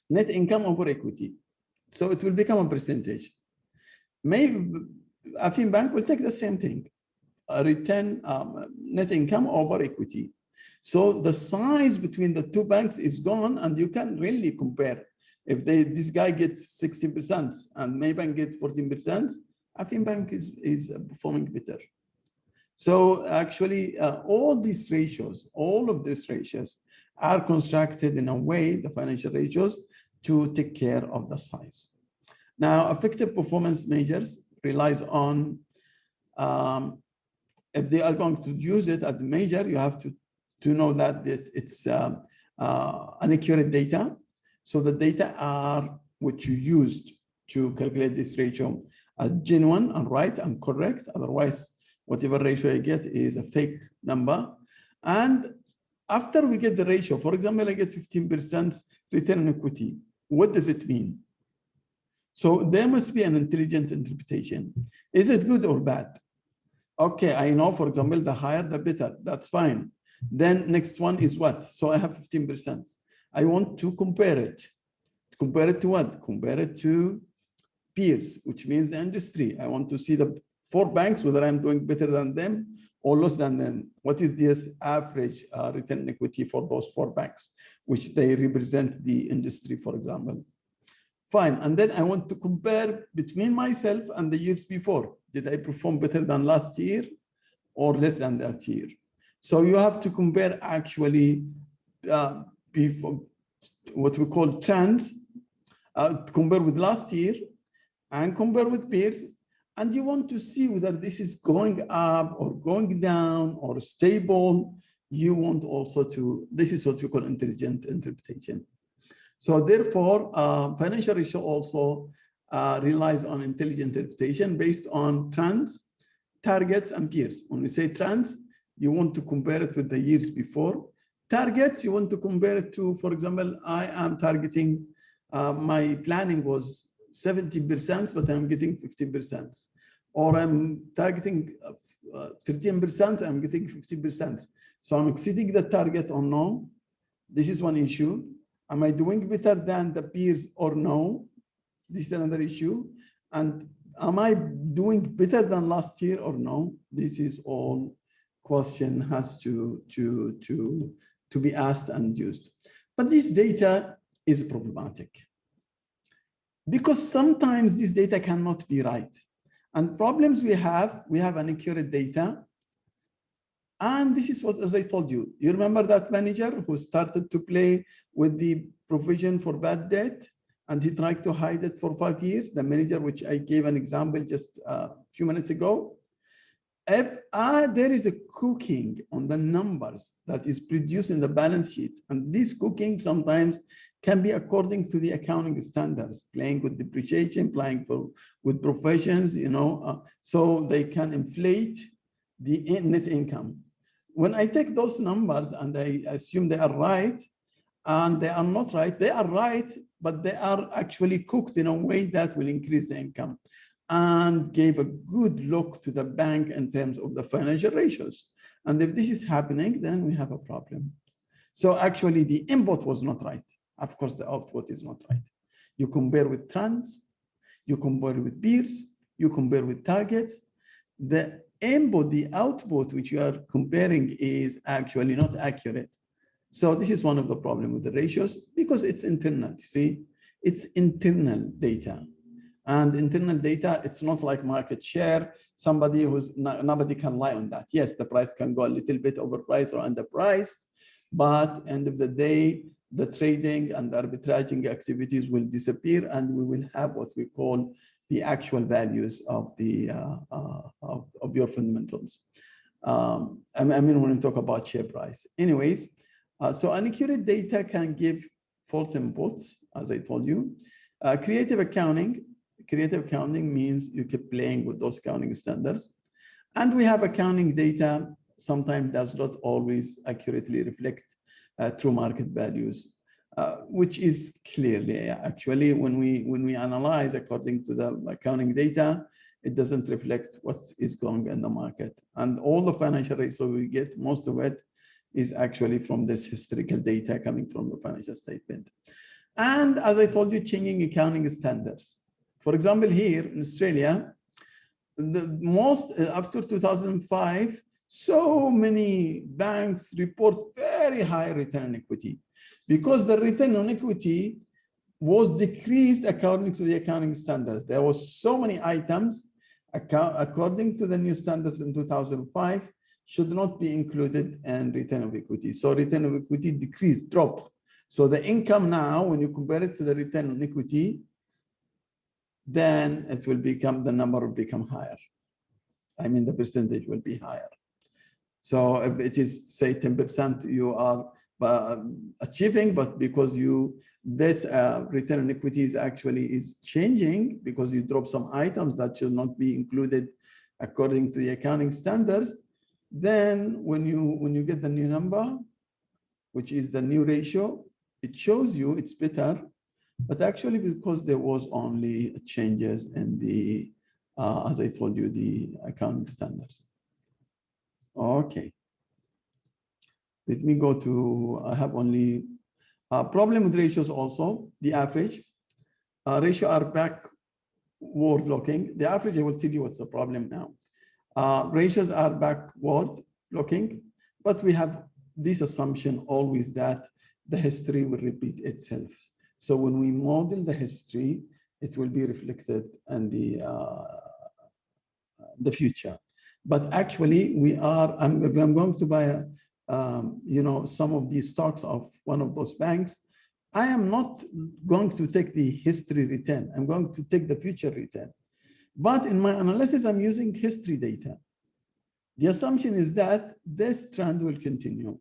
net income over equity. So it will become a percentage. Affin Bank will take the same thing, return net income over equity. So the size between the two banks is gone, and you can really compare. If this guy gets 60% and Maybank gets 14%, Affin Bank is performing better. So actually, all of these ratios are constructed in a way, the financial ratios, to take care of the size. Now, effective performance measures relies on, if they are going to use it as a measure, you have to know that it's inaccurate data. So the data are what you used to calculate this ratio are genuine and right and correct. Otherwise, whatever ratio you get is a fake number. And after we get the ratio, for example, I get 15% return on equity. What does it mean? So there must be an intelligent interpretation. Is it good or bad? Okay, I know, for example, the higher, the better. That's fine. Then next one is what? So I have 15%. I want to compare it. Compare it to what? Compare it to peers, which means the industry. I want to see the 4 banks, whether I'm doing better than them or less than them. What is this average return on equity for those 4 banks, which they represent the industry, for example. Fine, and then I want to compare between myself and the years before. Did I perform better than last year or less than that year? So you have to compare actually before, what we call trends, compare with last year and compare with peers. And you want to see whether this is going up or going down or stable. You want also to, this is what we call intelligent interpretation. So therefore, financial ratio also relies on intelligent interpretation based on trends, targets, and peers. When we say trends, you want to compare it with the years before. Targets, you want to compare it to, for example, I am targeting, my planning was 70%, but I'm getting 50%. Or I'm targeting 13%, I'm getting 50%. So I'm exceeding the target or no? This is one issue. Am I doing better than the peers or no? This is another issue. And am I doing better than last year or no? This is all question has to be asked and used. But this data is problematic because sometimes this data cannot be right. And problems we have inaccurate data. And this is what, as I told you, you remember that manager who started to play with the provision for bad debt, and he tried to hide it for 5 years, the manager, which I gave an example just a few minutes ago. If there is a cooking on the numbers that is produced in the balance sheet, and this cooking sometimes can be according to the accounting standards, playing with depreciation, playing with provisions, so they can inflate the net income. When I take those numbers and I assume they are right, and they are not right, they are right, but they are actually cooked in a way that will increase the income and gave a good look to the bank in terms of the financial ratios. And if this is happening, then we have a problem. So actually the input was not right. Of course, the output is not right. You compare with trends, you compare with peers, you compare with targets. The input, the output which you are comparing is actually not accurate. So this is one of the problems with the ratios, because it's internal, see? It's internal data. And internal data, it's not like market share. Nobody can lie on that. Yes, the price can go a little bit overpriced or underpriced, but end of the day, the trading and the arbitraging activities will disappear, and we will have what we call the actual values of the of your fundamentals. I mean, when we talk about share price. Anyways, so inaccurate data can give false inputs, as I told you. Creative accounting means you keep playing with those accounting standards. And we have accounting data sometimes does not always accurately reflect true market values, which is clearly actually when we analyze according to the accounting data, it doesn't reflect what is going in the market. And all the financial rates we get, most of it is actually from this historical data coming from the financial statement. And as I told you, changing accounting standards. For example, here in Australia, after 2005, so many banks report very high return on equity, because the return on equity was decreased according to the accounting standards. There was so many items according to the new standards in 2005 should not be included in return of equity. So return of equity decreased, dropped. So the income now, when you compare it to the return on equity, then it will become, the number will become higher. I mean, the percentage will be higher. So if it is, say, 10% you are achieving, but because this return on equity is changing because you drop some items that should not be included according to the accounting standards, then when you get the new number, which is the new ratio, it shows you it's better. But actually, because there was only changes in the, as I told you, the accounting standards. Okay. Let me go to, I have only problem with ratios also, the average. Ratio are backward looking. The average, I will tell you what's the problem now. Ratios are backward looking, but we have this assumption always that the history will repeat itself. So when we model the history, it will be reflected in the future. But actually, if I'm going to buy some of these stocks of one of those banks, I am not going to take the history return. I'm going to take the future return. But in my analysis, I'm using history data. The assumption is that this trend will continue.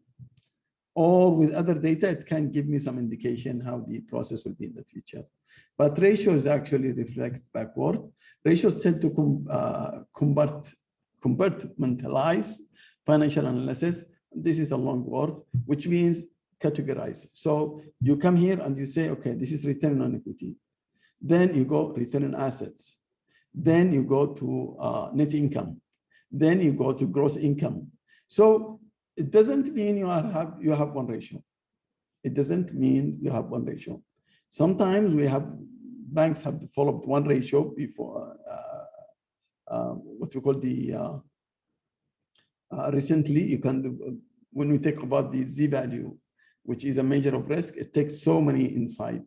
Or with other data, it can give me some indication how the process will be in the future. But ratios actually reflect backward. Ratios tend to compartmentalize financial analysis. This is a long word, which means categorize. So you come here and you say, okay, this is return on equity. Then you go return on assets. Then you go to net income. Then you go to gross income. So it doesn't mean you have one ratio. It doesn't mean you have one ratio. Sometimes banks have developed one ratio before what we call the recently you can do, when we talk about the Z value, which is a measure of risk, it takes so many inside.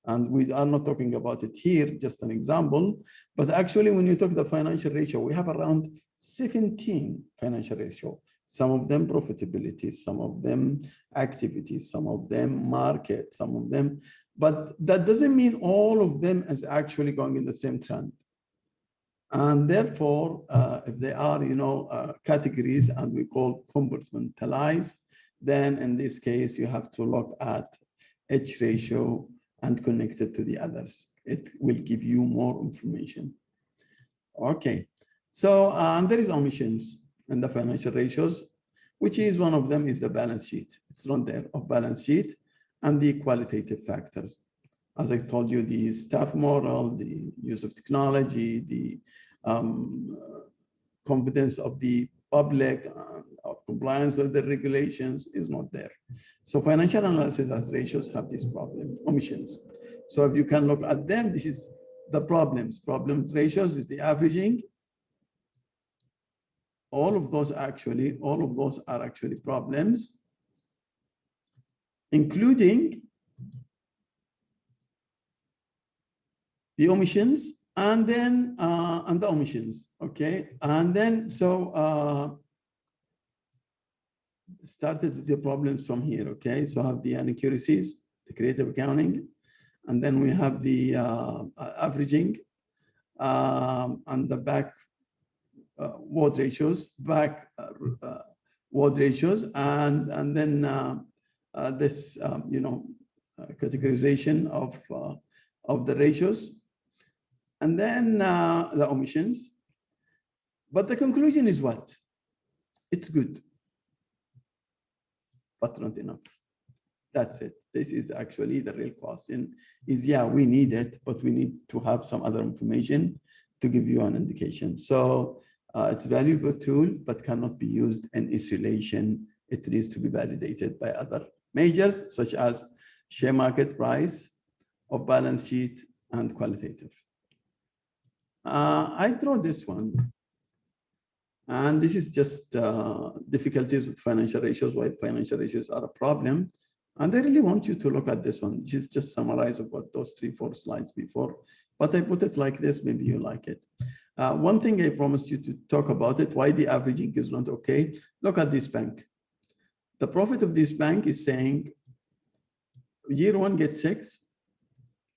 And we are not talking about it here, just an example. But actually, when you talk the financial ratio, we have around 17 financial ratio. Some of them profitability, some of them activities, some of them market, some of them. But that doesn't mean all of them is actually going in the same trend. And therefore, if they are, categories and we call compartmentalized, then in this case, you have to look at each ratio and connect it to the others. It will give you more information. Okay, so there is omissions in the financial ratios, which is one of them is the balance sheet. It's not there of balance sheet and the qualitative factors. As I told you, the staff morale, the use of technology, the confidence of the public, of compliance with the regulations is not there. So financial analysis as ratios have this problem, omissions. So if you can look at them, this is the problems. Problems ratios is the averaging. All of those are actually problems, including the omissions and then and the omissions. Okay, and then so started the problems from here. Okay, so I have the inaccuracies, the creative accounting, and then we have the averaging and the back word ratios, word ratios, and then this categorization of the ratios, and then the omissions. But the conclusion is what? It's good, but not enough. That's it. This is actually the real question is, yeah, we need it, but we need to have some other information to give you an indication. So it's a valuable tool, but cannot be used in isolation. It needs to be validated by other measures, such as share market price, of balance sheet, and qualitative. I draw this one. And this is just difficulties with financial ratios, why financial ratios are a problem. And I really want you to look at this one, which is just summarize of what those 3-4 slides before. But I put it like this, maybe you like it. One thing I promised you to talk about it, why the averaging is not okay. Look at this bank. The profit of this bank is saying year 1 gets 6,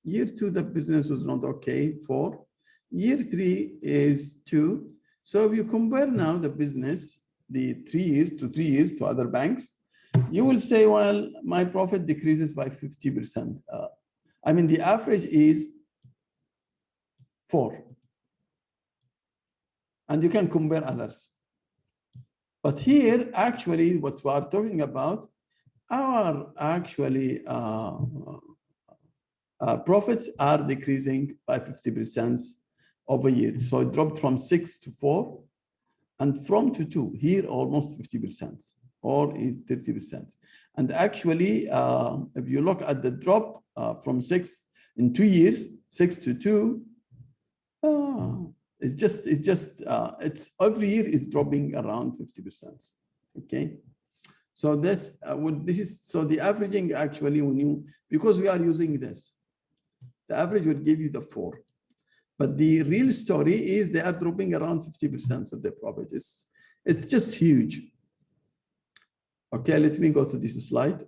year 2 the business was not okay, 4, year 3 is 2. So if you compare now the business, the 3 years to other banks, you will say, well, my profit decreases by 50%. I mean, the average is 4. And you can compare others. But here, actually, what we are talking about, our actually profits are decreasing by 50% over year. So it dropped from 6 to 4 and from to 2, here almost 50% or 30%. And actually, if you look at the drop from 6 in 2 years, 6 to 2, it's every year is dropping around 50%. Okay. So this so the averaging actually, when you, because we are using this, the average would give you the 4. But the real story is they are dropping around 50% of their profit. It's just huge. Okay, let me go to this slide.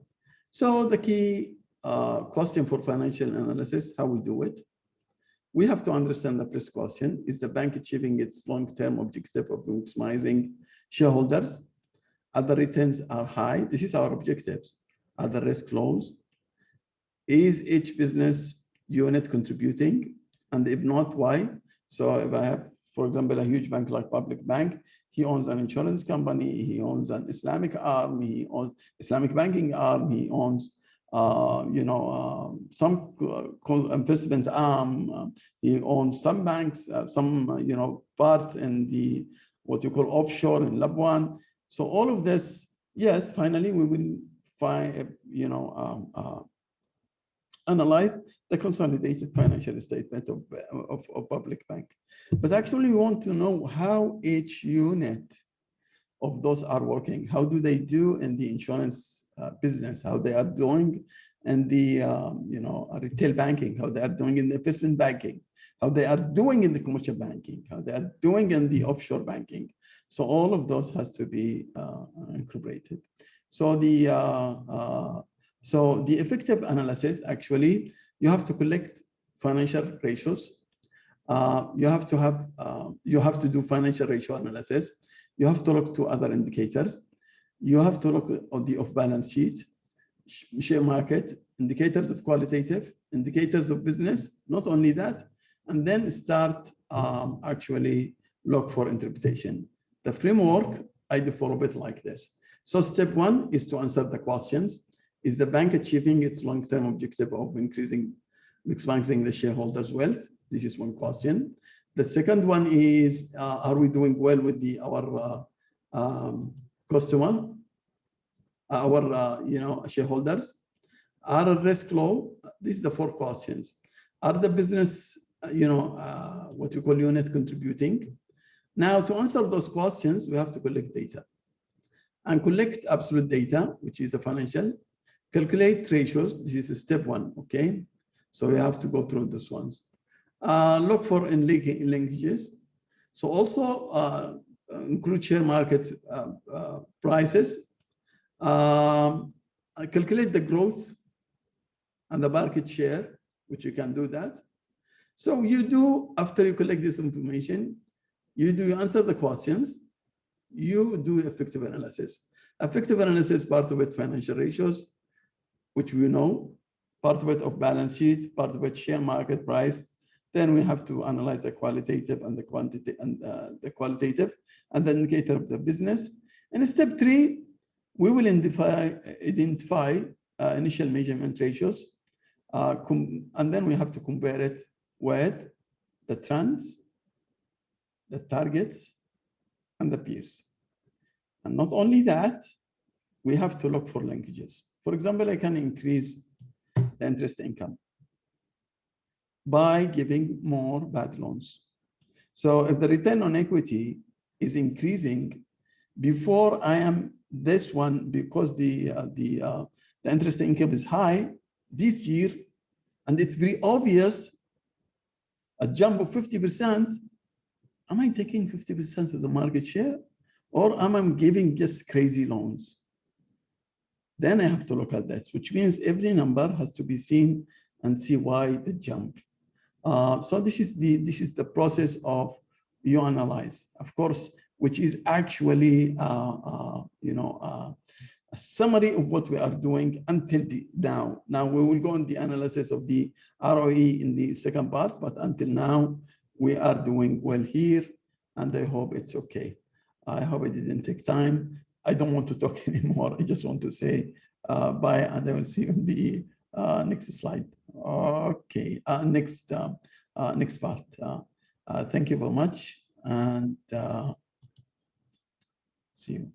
So the key question for financial analysis, how we do it. We have to understand the first question, is the bank achieving its long-term objective of maximizing shareholders? Other returns are high. This is our objectives. Are the risk lows? Is each business unit contributing? And if not, why? So if I have, for example, a huge bank like Public Bank, he owns an insurance company, he owns an Islamic arm, he owns Islamic banking arm, he owns some investment arm, he owns some banks, some parts in the what you call offshore in Labuan. So all of this, yes, finally we will find analyze the consolidated financial statement of Public Bank. But actually we want to know how each unit of those are working. How do they do in the insurance business? How they are doing and the retail banking, how they are doing in the investment banking, how they are doing in the commercial banking, how they are doing in the offshore banking. So all of those has to be incorporated. So the effective analysis, actually, you have to collect financial ratios. You have to do financial ratio analysis. You have to look to other indicators. You have to look at the off-balance sheet, share market, indicators of qualitative, indicators of business, not only that, and then start actually look for interpretation. The framework, I develop it like this. So step one is to answer the questions. Is the bank achieving its long-term objective of maximizing the shareholders' wealth? This is one question. The second one is, are we doing well with our customer, our shareholders? Are at risk low? These are the 4 questions. Are the business, what we call unit contributing? Now, to answer those questions, we have to collect data and collect absolute data, which is the financial, calculate ratios. This is step 1, okay? So we have to go through those ones. Look for linkages. So also include share market prices. Calculate the growth and the market share, which you can do that. So you do, after you collect this information, you answer the questions, you do effective analysis. Effective analysis, part of it financial ratios, which we know, part of it of balance sheet, part of it share market price. Then we have to analyze the qualitative and the quantitative and the qualitative and the indicator of the business. And step 3, we will identify initial measurement ratios, and then we have to compare it with the trends, the targets, and the peers. And not only that, we have to look for linkages. For example, I can increase the interest income by giving more bad loans. So if the return on equity is increasing before I am this one, because the interest income is high this year, and it's very obvious, a jump of 50%, am I taking 50% of the market share, or am I giving just crazy loans? Then I have to look at that, which means every number has to be seen and see why the jump. So this is the process of you analyze, of course, which is actually a summary of what we are doing until now. Now we will go on the analysis of the ROE in the second part, but until now we are doing well here, and I hope it's okay. I hope I didn't take time. I don't want to talk anymore. I just want to say bye, and I will see you in the next slide. Okay, next part. Thank you very much, and see you.